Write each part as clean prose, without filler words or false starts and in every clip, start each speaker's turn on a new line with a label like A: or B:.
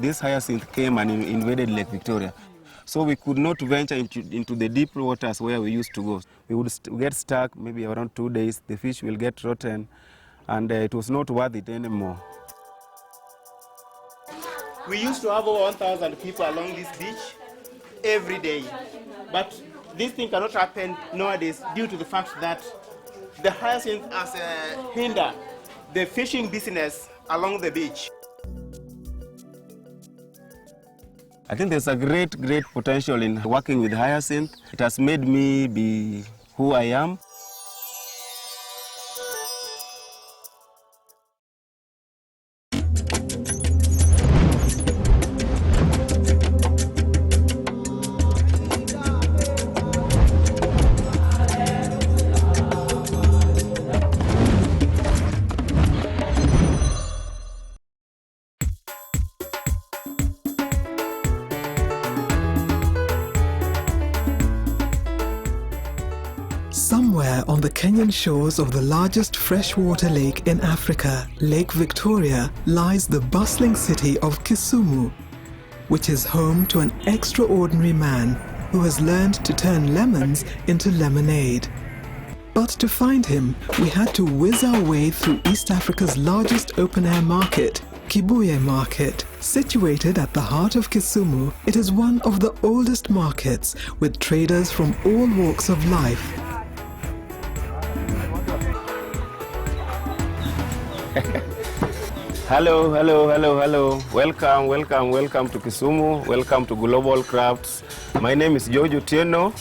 A: this hyacinth came and invaded Lake Victoria. So we could not venture into the deep waters where we used to go. We would get stuck maybe around 2 days, the fish will get rotten, and it was not worth it anymore. We used to have over 1,000 people along this beach every day, but this thing cannot happen nowadays due to the fact that the hyacinth has hindered the fishing business along the beach. I think there's a great potential in working with hyacinth. It has made me be who I am.
B: Somewhere on the Kenyan shores of the largest freshwater lake in Africa, Lake Victoria, lies the bustling city of Kisumu, which is home to an extraordinary man who has learned to turn lemons into lemonade. But to find him, we had to whiz our way through East Africa's largest open-air market, Kibuye Market. Situated at the heart of Kisumu, it is one of the oldest markets with traders from all walks of life.
A: Hello. Welcome to Kisumu. Welcome to Global Crafts. My name is George Owuor,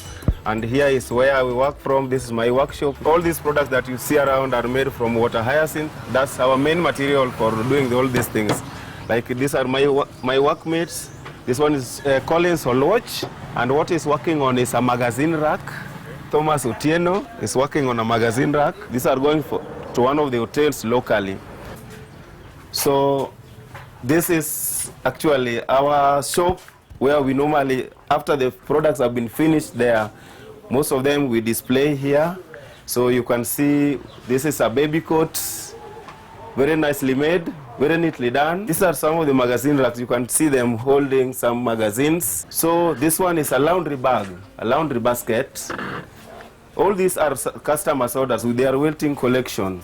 A: and here is where we work from. This is my workshop. All these products that you see around are made from water hyacinth. That's our main material for doing all these things. Like these are my workmates. This one is Collins Oloch, and what he's working on is a magazine rack. Thomas Otieno is working on a magazine rack. These are going to one of the hotels locally. So this is actually our shop where we normally, after the products have been finished there, most of them we display here. So you can see this is a baby coat, very nicely made, very neatly done. These are some of the magazine racks. You can see them holding some magazines. So this one is a laundry bag, a laundry basket. All these are customers' orders with their wilting collection.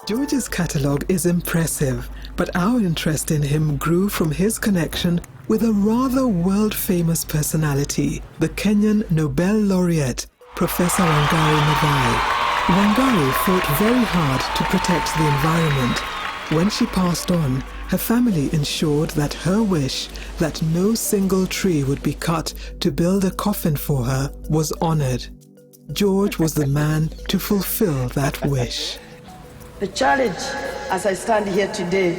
B: George's catalogue is impressive, but our interest in him grew from his connection with a rather world-famous personality, the Kenyan Nobel laureate, Professor Wangari Maathai. Wangari fought very hard to protect the environment. When she passed on, her family ensured that her wish that no single tree would be cut to build a coffin for her was honored. George was the man to fulfill that wish.
C: The challenge, as I stand here today,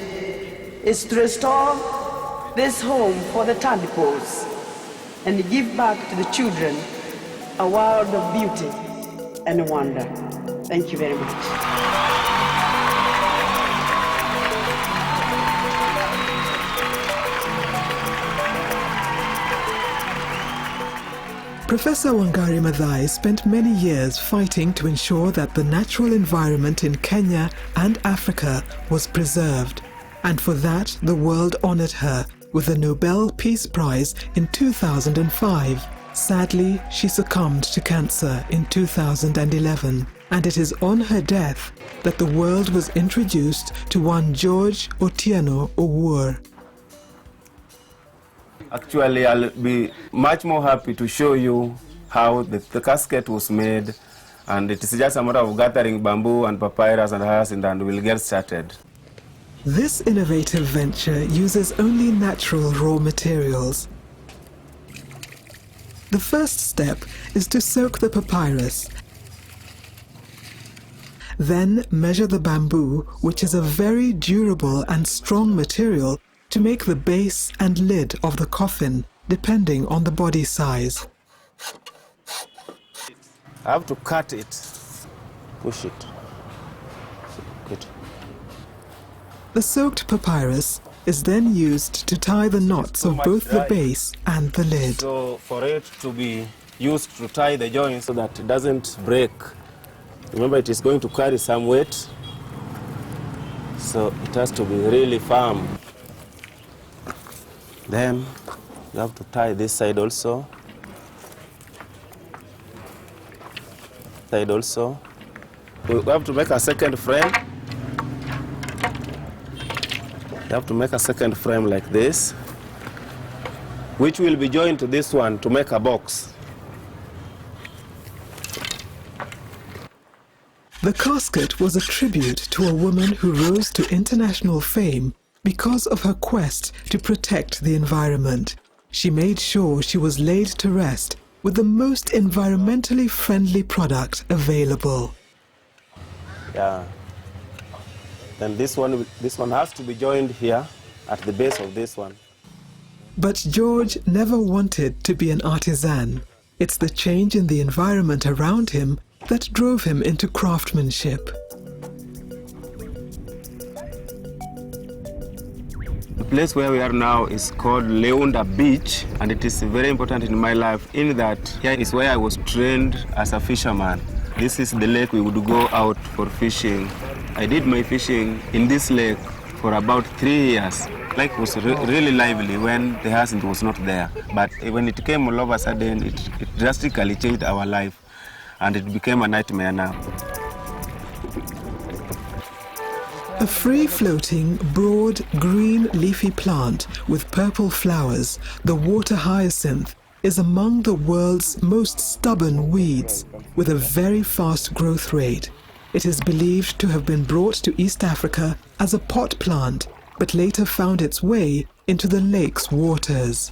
C: is to restore this home for the tadpoles and give back to the children a world of beauty and wonder. Thank you very much.
B: Professor Wangari Maathai spent many years fighting to ensure that the natural environment in Kenya and Africa was preserved, and for that the world honored her with the Nobel Peace Prize in 2005. Sadly, she succumbed to cancer in 2011, and it is on her death that the world was introduced to one George Owuor.
A: Actually, I'll be much more happy to show you how the casket was made, and it is just a matter of gathering bamboo and papyrus and hyacinth, and we'll get started.
B: This innovative venture uses only natural raw materials. The first step is to soak the papyrus. Then measure the bamboo, which is a very durable and strong material, to make the base and lid of the coffin, depending on the body size.
A: I have to cut it, push it. Good.
B: The soaked papyrus is then used to tie the knots of both the base and the lid.
A: So for it to be used to tie the joints so that it doesn't break, remember it is going to carry some weight. So it has to be really firm. Then you have to tie this side also. Side also. We have to make a second frame. You have to make a second frame like this, which will be joined to this one to make a box.
B: The casket was a tribute to a woman who rose to international fame because of her quest to protect the environment. She made sure she was laid to rest with the most environmentally friendly product available.
A: Yeah. Then this one has to be joined here at the base of this one.
B: But George never wanted to be an artisan. It's the change in the environment around him that drove him into craftsmanship.
A: The place where we are now is called Leunda Beach, and it is very important in my life in that here is where I was trained as a fisherman. This is the lake we would go out for fishing. I did my fishing in this lake for about 3 years. The lake was really lively when the hyacinth was not there. But when it came all of a sudden, it drastically changed our life, and it became a nightmare now.
B: A free-floating, broad, green leafy plant with purple flowers, the water hyacinth, is among the world's most stubborn weeds, with a very fast growth rate. It is believed to have been brought to East Africa as a pot plant, but later found its way into the lake's waters.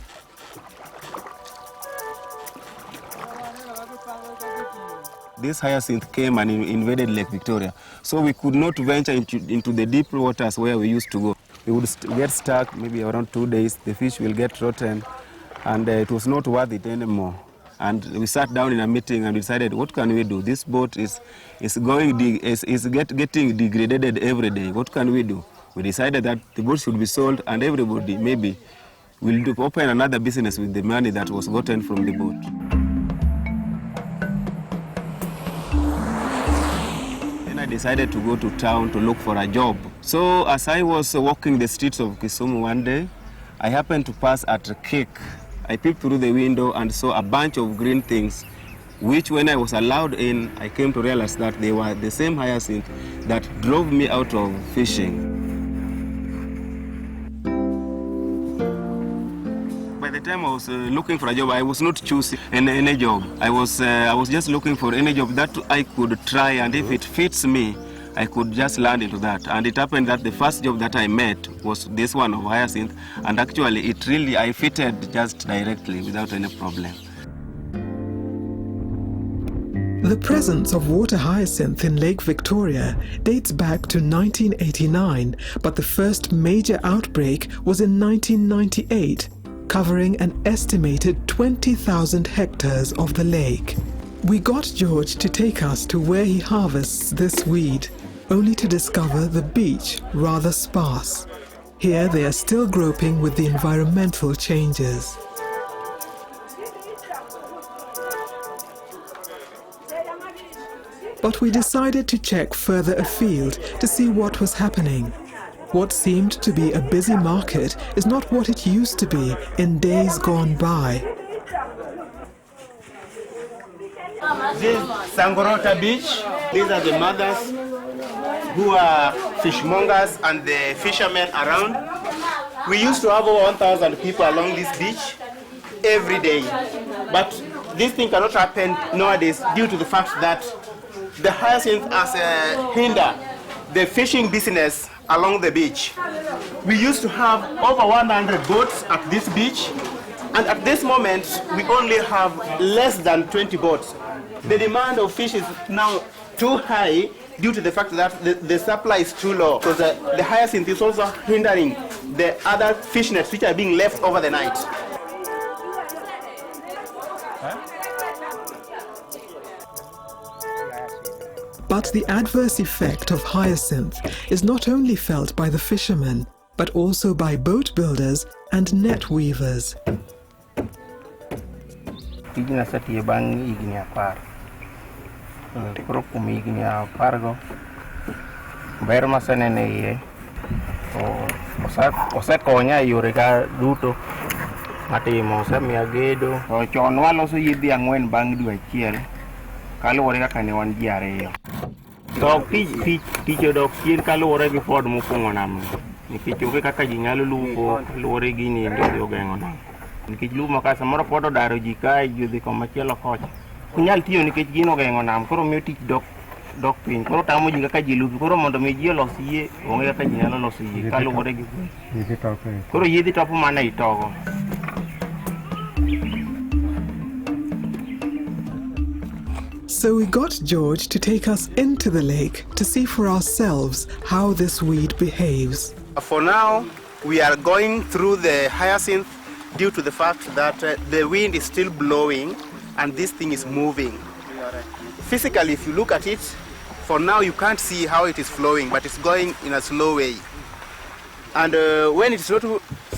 A: This hyacinth came and invaded Lake Victoria, so we could not venture into the deep waters where we used to go. We would get stuck maybe around 2 days, the fish will get rotten, and it was not worth it anymore. And we sat down in a meeting and decided, what can we do? This boat is getting degraded every day. What can we do? We decided that the boat should be sold, and everybody maybe will open another business with the money that was gotten from the boat. I decided to go to town to look for a job. So as I was walking the streets of Kisumu one day, I happened to pass at a cake. I peeped through the window and saw a bunch of green things, which when I was allowed in, I came to realize that they were the same hyacinth that drove me out of fishing. By the time I was looking for a job, I was not choosing any job. I was just looking for any job that I could try, and if it fits me, I could just land into that. And it happened that the first job that I met was this one of hyacinth, and actually I fitted just directly without any problem.
B: The presence of water hyacinth in Lake Victoria dates back to 1989, but the first major outbreak was in 1998. Covering an estimated 20,000 hectares of the lake. We got George to take us to where he harvests this weed, only to discover the beach rather sparse. Here they are still groping with the environmental changes. But we decided to check further afield to see what was happening. What seemed to be a busy market is not what it used to be in days gone by.
A: This is Sangorota Beach. These are the mothers who are fishmongers and the fishermen around. We used to have over 1,000 people along this beach every day. But this thing cannot happen nowadays due to the fact that the hyacinth has hindered the fishing business along the beach. We used to have over 100 boats at this beach, and at this moment we only have less than 20 boats. The demand of fish is now too high due to the fact that the supply is too low, because the hyacinth is also hindering the other fish nets which are being left over the night.
B: But the adverse effect of hyacinth is not only felt by the fishermen, but also by boat builders and net weavers.
D: osekonya e yore ka duto matimo, osemiya gedo. Chon waloso yedhi 4 bang' dwe achiel kaluwore kaka ne wan ji 2. To tich odok chien kaluwore gi Ford mokwongo nam, nikech onge kaka ji nyalo lupo kaluwore gi nindo gi ogeng'o nam. Nikech lupo ka samoro pod odaro ji kae, ji odhi komachielo kocha, ok nyal tiyo nikech gino ogeng'o nam, koro miyo tich dok piny. Koro tamo ji kaka ji lupi, koro mondo mi ji olos yie, onge kaka ji nyalo loso yie kaluwore gi koro yedhi topo mana i togo.
B: So we got George to take us into the lake to see for ourselves how this weed behaves.
E: For now, we are going through the hyacinth due to the fact that the wind is still blowing and this thing is moving. Physically, if you look at it, for now you can't see how it is flowing, but it's going in a slow way. And when it's not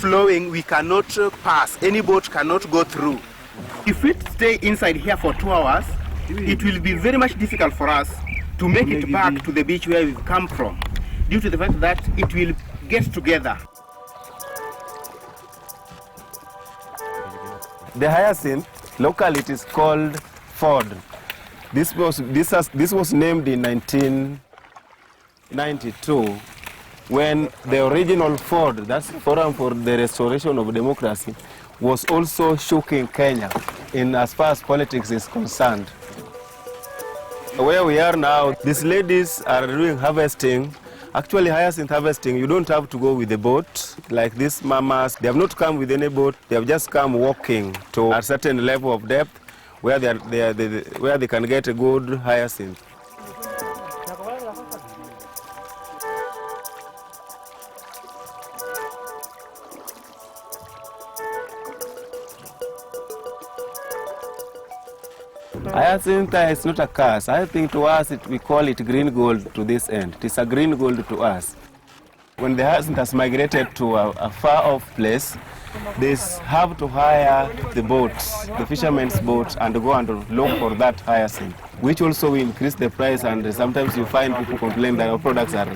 E: flowing, we cannot pass. Any boat cannot go through. If we stay inside here for 2 hours, it will be very much difficult for us to make it back to the beach where we've come from, due to the fact that it will get together.
A: The hyacinth, locally it is called Ford. This was named in 1992 when the original Ford, that's Forum for the Restoration of Democracy, was also shook in Kenya in as far as politics is concerned. Where we are now, these ladies are doing harvesting. Actually, hyacinth harvesting, you don't have to go with a boat. Like these mamas, they have not come with any boat. They have just come walking to a certain level of depth where they can get a good hyacinth. Hyacinth is not a curse. I think to us we call it green gold to this end. It is a green gold to us. When the hyacinth has migrated to a far off place, they have to hire the boats, the fishermen's boats, and go and look for that hyacinth, which also will increase the price, and sometimes you find people complain that our products are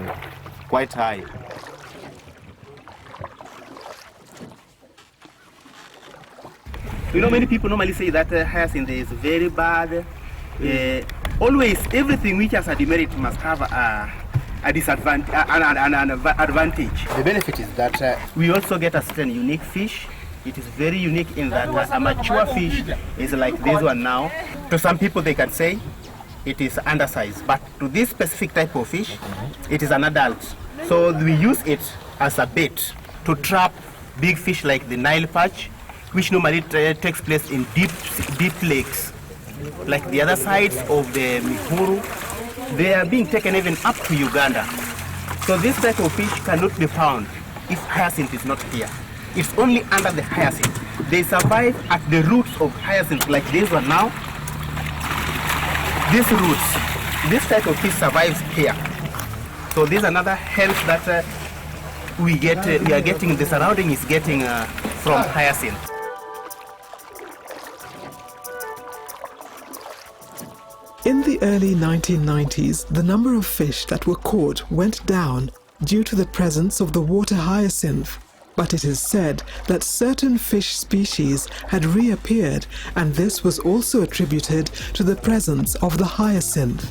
A: quite high.
E: You know, many people normally say that hyacinth is very bad. Always, everything which has a demerit must have a disadvantage, an advantage. The benefit is that we also get a certain unique fish. It is very unique in that a mature fish is like this one now. To some people, they can say it is undersized, but to this specific type of fish, it is an adult. So we use it as a bait to trap big fish like the Nile perch, which normally takes place in deep lakes, like the other sides of the Mikuru. They are being taken even up to Uganda. So this type of fish cannot be found if hyacinth is not here. It's only under the hyacinth. They survive at the roots of hyacinth, like this one now. These roots, this type of fish survives here. So this is another health that we are getting, the surrounding is getting from hyacinth.
B: In the early 1990s, the number of fish that were caught went down due to the presence of the water hyacinth. But it is said that certain fish species had reappeared, and this was also attributed to the presence of the hyacinth.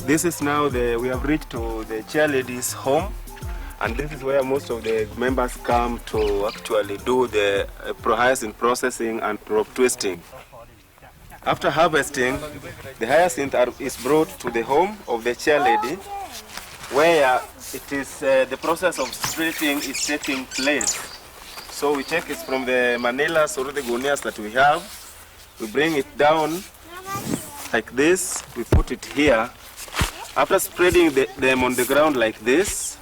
A: This is now we have reached to the chairlady's home, and this is where most of the members come to actually do the hyacinth processing and prop twisting. After harvesting, the hyacinth is brought to the home of the chairlady, where it is the process of splitting is taking place. So we take it from the manilas or the gunias that we have, we bring it down like this, we put it here. After spreading them on the ground like this,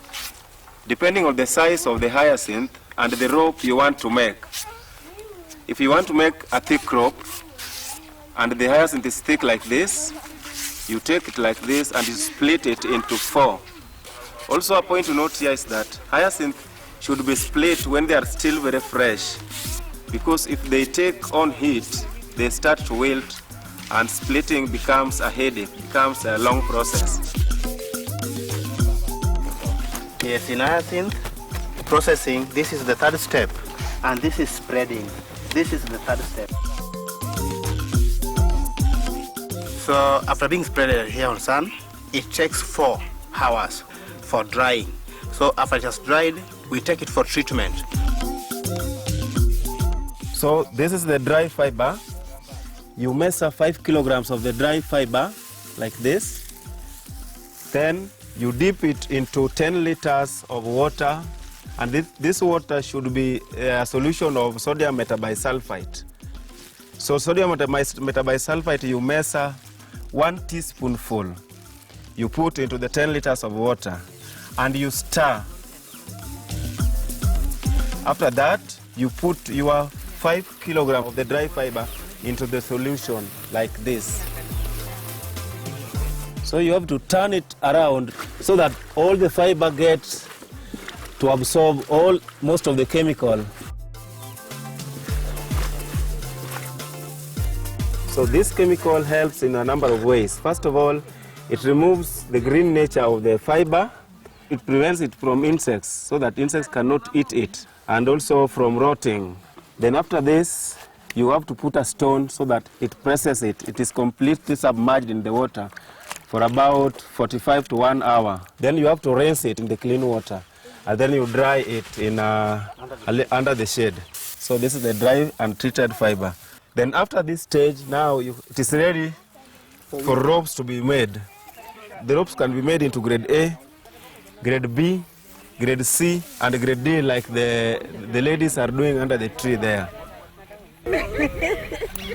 A: depending on the size of the hyacinth and the rope you want to make, if you want to make a thick rope, and the hyacinth is thick like this, you take it like this and you split it into 4. Also a point to note here is that hyacinth should be split when they are still very fresh, because if they take on heat, they start to wilt and splitting becomes a headache, becomes a long process.
E: Yes, in hyacinth processing, this is the 3rd step, and this is spreading. This is the 3rd step. So after being spread here on sun, it takes 4 hours for drying. So after it has dried, we take it for treatment.
A: So this is the dry fiber. You measure 5 kilograms of the dry fiber like this. Then you dip it into 10 liters of water, and this water should be a solution of sodium metabisulfite. So sodium metabisulfite you measure 1 teaspoonful. You put into the 10 liters of water and you stir. After that, you put your 5 kilograms of the dry fiber into the solution like this. So you have to turn it around so that all the fiber gets to absorb most of the chemical. So this chemical helps in a number of ways. First of all, it removes the green nature of the fiber. It prevents it from insects so that insects cannot eat it, and also from rotting. Then after this, you have to put a stone so that it presses it. It is completely submerged in the water for about 45 to 1 hour. Then you have to rinse it in the clean water, and then you dry it in under the shade. So this is the dry and treated fiber. Then after this stage, now it is ready for ropes to be made. The ropes can be made into grade A, grade B, grade C, and grade D, like the ladies are doing under the tree there.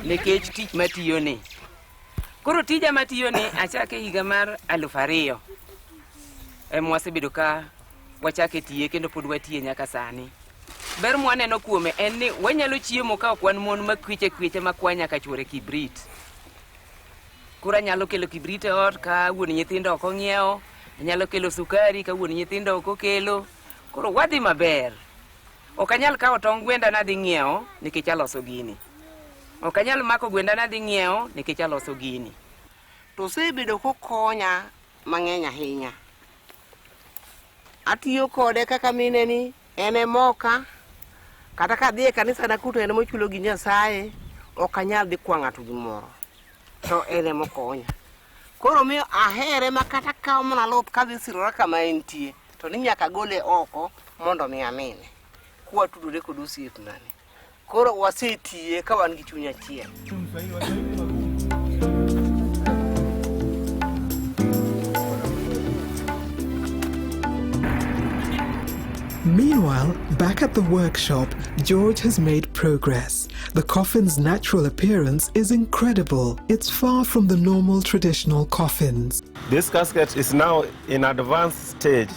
F: Nekech tich matiyoni. Koro tija matiyoni achake higa mar 2000. Mwasebedo ka wachake tiye kendo pod watiye nyaka sani. Ber mwaneno kuome en ni wanyalo chiemo ka ok wan mon makwiche makwa nyaka chwore kibrit. Kura nyalo kelo kibrit e ot ka wuon nyithindo ok ong'iewo, nyalo kelo sukari ka wuon nyithindo ok okelo. Koro wadhi maber. Ok anyal kawo tong' gwenda nadhi ng'iewo nikech aloso gini. Ok anyal mako gwenda nadhi ng'iewo nikech aloso gini.
G: To sebedo kokonya mang'eny ahinya. Atiyo kode kaka mineni, ene moka, kata kadhi e kanisa nakuto ene mochulo gi Nyasaye, ok anyal dhi kwa ng'ato gimoro. To ene mokonya. Koro miyo ahere makata kawo mana loth kadhi sirora kama entie, to ni nyaka gole oko mondo mi amine. Kwa tudore kod osiepnani. Koro wasetiye ka wan gi chuny achiel.
B: Meanwhile, back at the workshop, George has made progress. The coffin's natural appearance is incredible. It's far from the normal traditional coffins.
A: This casket is now in advanced stage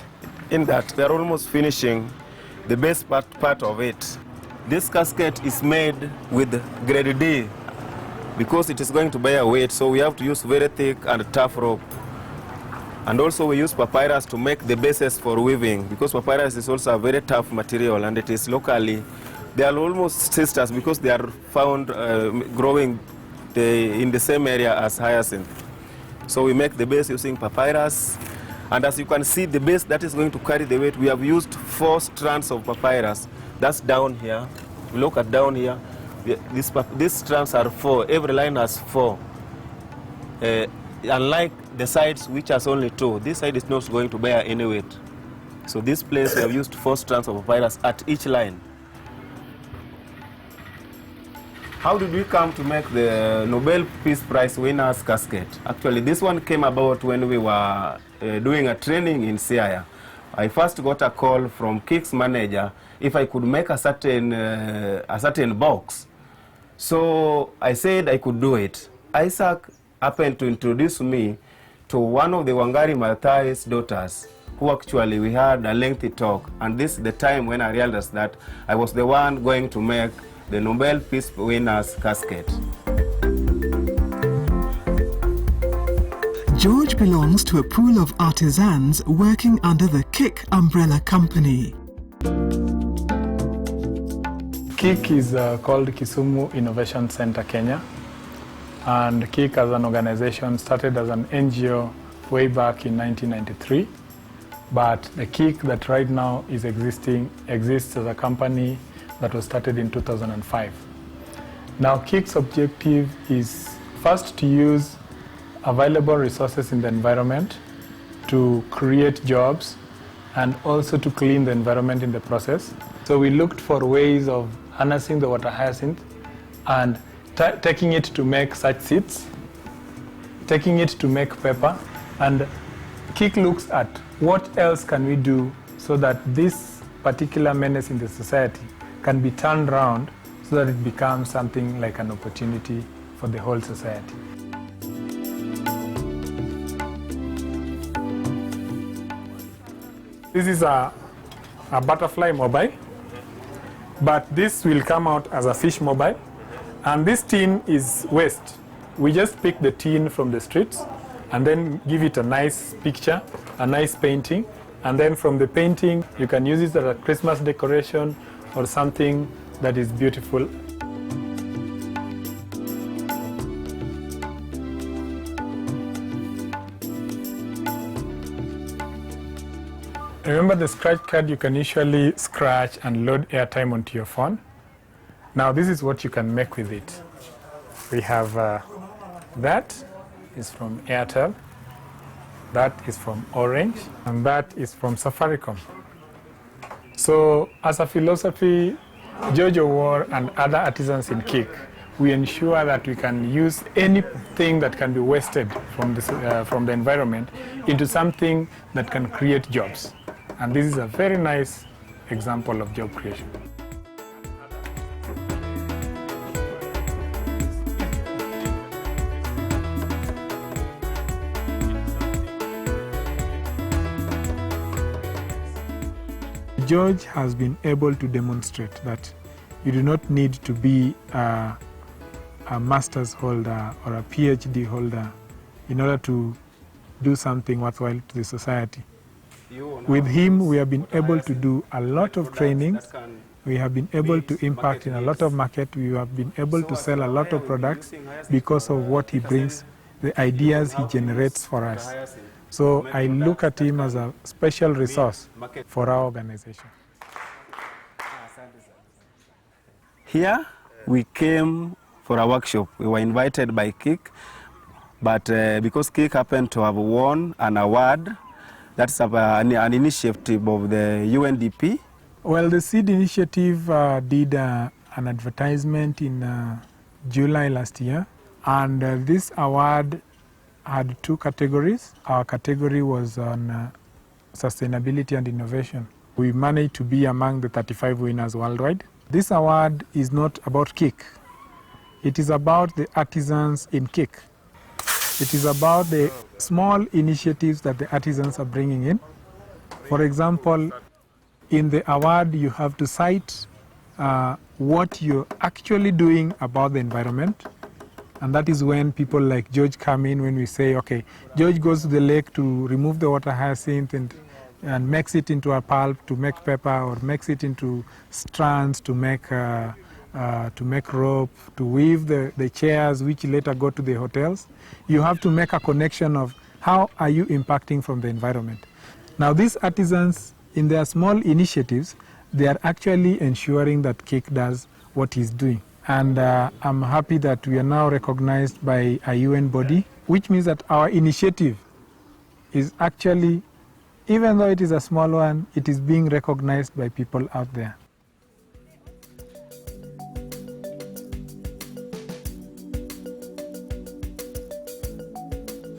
A: in that we are almost finishing the base part of it. This casket is made with grade D because it is going to bear weight, so we have to use very thick and tough rope. And also we use papyrus to make the bases for weaving, because papyrus is also a very tough material, and it is locally, they are almost sisters because they are found growing in the same area as hyacinth. So we make the base using papyrus, and as you can see, the base that is going to carry the weight, we have used 4 strands of papyrus. That's down here. We look at down here. These strands are 4. Every line has 4. Unlike the sides, which has only 2, this side is not going to bear any weight. So this place we have used 4 strands of papyrus at each line. How did we come to make the Nobel Peace Prize winner's casket? Actually, this one came about when we were doing a training in Siaya. I first got a call from Kik's manager if I could make a certain box. So I said I could do it. Isaac happened to introduce me to one of the Wangari Maathai's daughters, who actually we had a lengthy talk. And this is the time when I realized that I was the one going to make the Nobel Peace winner's casket.
B: George belongs to a pool of artisans working under the KIK umbrella company.
H: KIK is called Kisumu Innovation Center Kenya, and KIK as an organization started as an NGO way back in 1993, but the KIK that right now is exists as a company that was started in 2005. Now KIK's objective is first to use available resources in the environment to create jobs and also to clean the environment in the process. So we looked for ways of harnessing the water hyacinth and taking it to make such seeds, taking it to make paper, and KIK looks at what else can we do so that this particular menace in the society can be turned around so that it becomes something like an opportunity for the whole society. This is a butterfly mobile, but this will come out as a fish mobile. And this tin is waste. We just pick the tin from the streets and then give it a nice picture, a nice painting. And then from the painting, you can use it as a Christmas decoration or something that is beautiful. Remember the scratch card, you can usually scratch and load airtime onto your phone. Now this is what you can make with it. We have that is from Airtel, that is from Orange, and that is from Safaricom. So as a philosophy, George Owuor and other artisans in KIK, we ensure that we can use anything that can be wasted from the environment into something that can create jobs. And this is a very nice example of job creation. George has been able to demonstrate that you do not need to be a master's holder or a PhD holder in order to do something worthwhile to the society. With him, we have been able to do a lot of trainings. We have been able to impact in a lot of market. We have been able to sell a lot of products because of what he brings, the ideas he generates for us. So I look at him as a special resource for our organization.
A: Here we came for a workshop. We were invited by KIK, but because KIK happened to have won an award, that's an initiative of the UNDP.
H: Well, the SEED initiative did an advertisement in July last year, and this award had two categories. Our category was on sustainability and innovation. We managed to be among the 35 winners worldwide. This award is not about KIK. It is about the artisans in KIK. It is about the small initiatives that the artisans are bringing in. For example, in the award you have to cite what you're actually doing about the environment. And that is when people like George come in, when we say, okay, George goes to the lake to remove the water hyacinth and makes it into a pulp to make paper, or makes it into strands to make rope, to weave the chairs which later go to the hotels. You have to make a connection of how are you impacting from the environment. Now these artisans, in their small initiatives, they are actually ensuring that KIK does what he's doing. And I'm happy that we are now recognized by a UN body, which means that our initiative is actually, even though it is a small one, it is being recognized by people out there.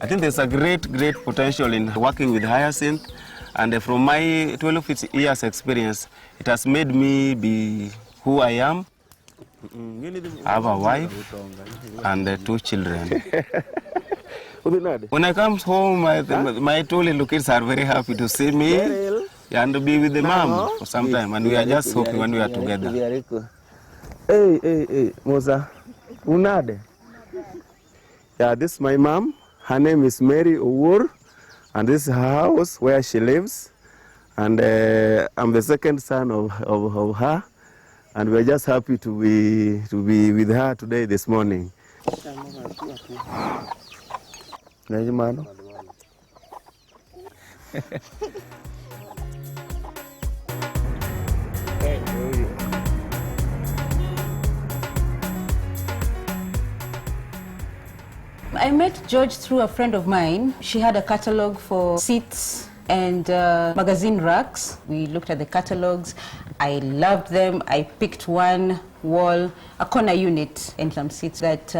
A: I think there's a great potential in working with hyacinth, and from my 12 years experience, it has made me be who I am. I have a wife and 2 children. When I come home, my 2 little kids are very happy to see me and to be with the mom for some time, and we are just happy when we are together. Hey, Moza, unade? Yeah, this is my mom. Her name is Mary Owuor, and this is her house where she lives. And I'm the second son of her, and we're just happy to be with her today, this morning.
I: I met George through a friend of mine. She had a catalog for seats and magazine racks. We looked at the catalogs. I loved them. I picked one wall, a corner unit, and some seats that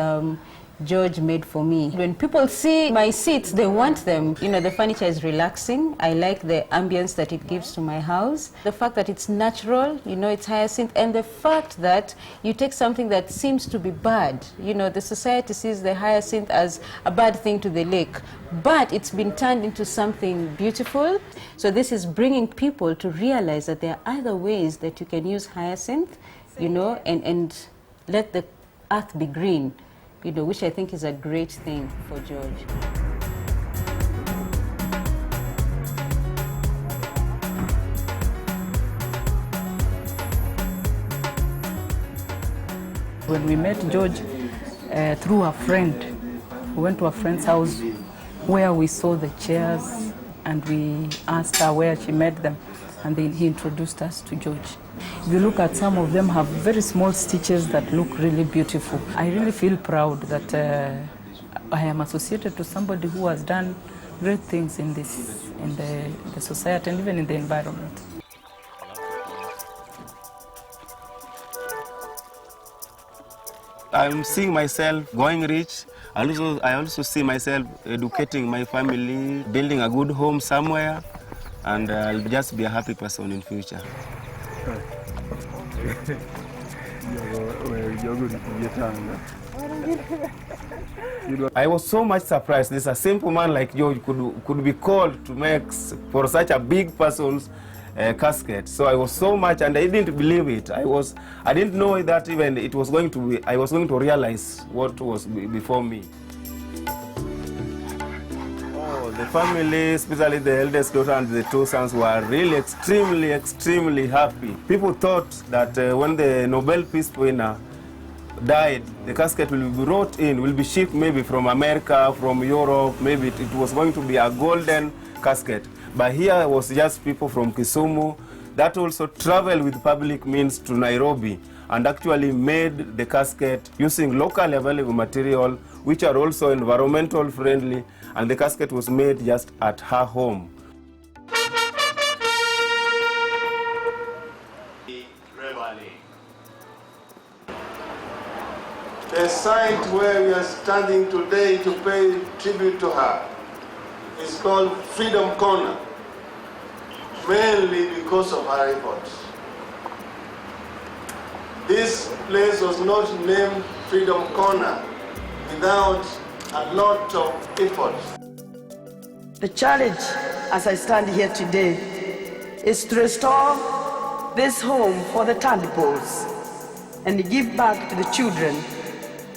I: George made for me. When people see my seats, they want them. You know, the furniture is relaxing. I like the ambience that it gives to my house. The fact that it's natural, you know, it's hyacinth, and the fact that you take something that seems to be bad. You know, the society sees the hyacinth as a bad thing to the lake, but it's been turned into something beautiful. So this is bringing people to realize that there are other ways that you can use hyacinth, you know, and let the earth be green. You know, which I think is a great thing for George.
J: When we met George through a friend, we went to a friend's house where we saw the chairs and we asked her where she met them, and then he introduced us to George. If you look at some of them have very small stitches that look really beautiful. I really feel proud that I am associated to somebody who has done great things in the society and even in the environment.
A: I'm seeing myself going rich. I also see myself educating my family, building a good home somewhere, and I'll just be a happy person in future. I was so much surprised. There's a simple man like George could be called to make for such a big person's casket. So I was so much, and I didn't believe it. I didn't know that even it was going to be. I was going to realize what was before me. The family, especially the eldest daughter and the two sons, were really extremely happy. People thought that when the Nobel Peace winner died, the casket will be brought in, will be shipped maybe from America, from Europe, maybe it was going to be a golden casket. But here it was just people from Kisumu that also traveled with public means to Nairobi and actually made the casket using locally available material, which are also environmental friendly, and the casket was made just at her home.
K: The site where we are standing today to pay tribute to her is called Freedom Corner, mainly because of her efforts. This place was not named Freedom Corner without a lot of effort.
C: The challenge, as I stand here today, is to restore this home for the tadpoles and give back to the children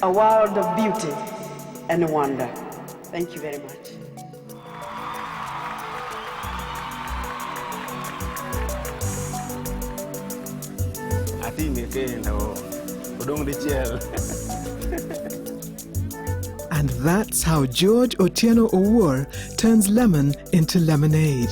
C: a world of beauty and wonder. Thank you very much.
B: And that's how George Owuor turns lemon into lemonade.